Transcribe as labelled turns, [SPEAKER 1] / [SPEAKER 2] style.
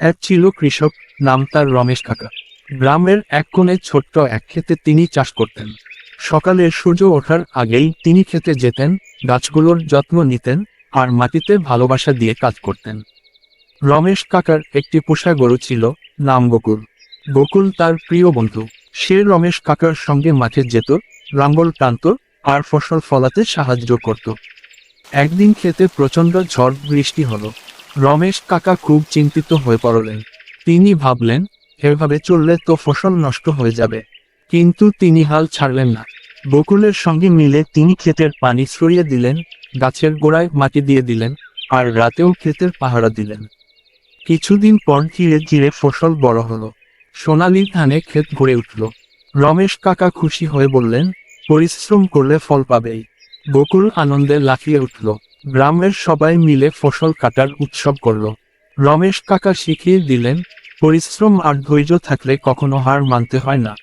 [SPEAKER 1] এক ছিল কৃষক, নাম তার রমেশ কাকা। গ্রামের এক কোণে ছোট্ট এক ক্ষেতে তিনি চাষ করতেন। সকালে সূর্য ওঠার আগেই তিনি খেতে যেতেন, গাছগুলোর যত্ন নিতেন, আর মাটিতে ভালোবাসা দিয়ে কাজ করতেন। রমেশ কাকার একটি পোষা গরু ছিল, নাম গোকুল। গোকুল তার প্রিয় বন্ধু। সে রমেশ কাকার সঙ্গে মাঠে যেত, লাঙ্গল টানত, আর ফসল ফলাতে সাহায্য করত। একদিন খেতে প্রচণ্ড ঝড় বৃষ্টি হলো। রমেশ কাকা খুব চিন্তিত হয়ে পড়লেন। তিনি ভাবলেন, এভাবে চললে তো ফসল নষ্ট হয়ে যাবে। কিন্তু তিনি হাল ছাড়লেন না। বকুলের সঙ্গে মিলে তিনি ক্ষেতের পানি ছড়িয়ে দিলেন, গাছের গোড়ায় মাটি দিয়ে দিলেন, আর রাতেও ক্ষেতের পাহারা দিলেন। কিছুদিন পর ধীরে ধীরে ফসল বড় হলো। সোনালি ধানে ক্ষেত ভরে উঠল। রমেশ কাকা খুশি হয়ে বললেন, পরিশ্রম করলে ফল পাবেই। বকুল আনন্দে লাফিয়ে উঠল। গ্রামের সবাই মিলে ফসল কাটার উৎসব করল। রমেশ কাকা শিখিয়ে দিলেন, পরিশ্রম আর ধৈর্য থাকলে কখনো হার মানতে হয় না।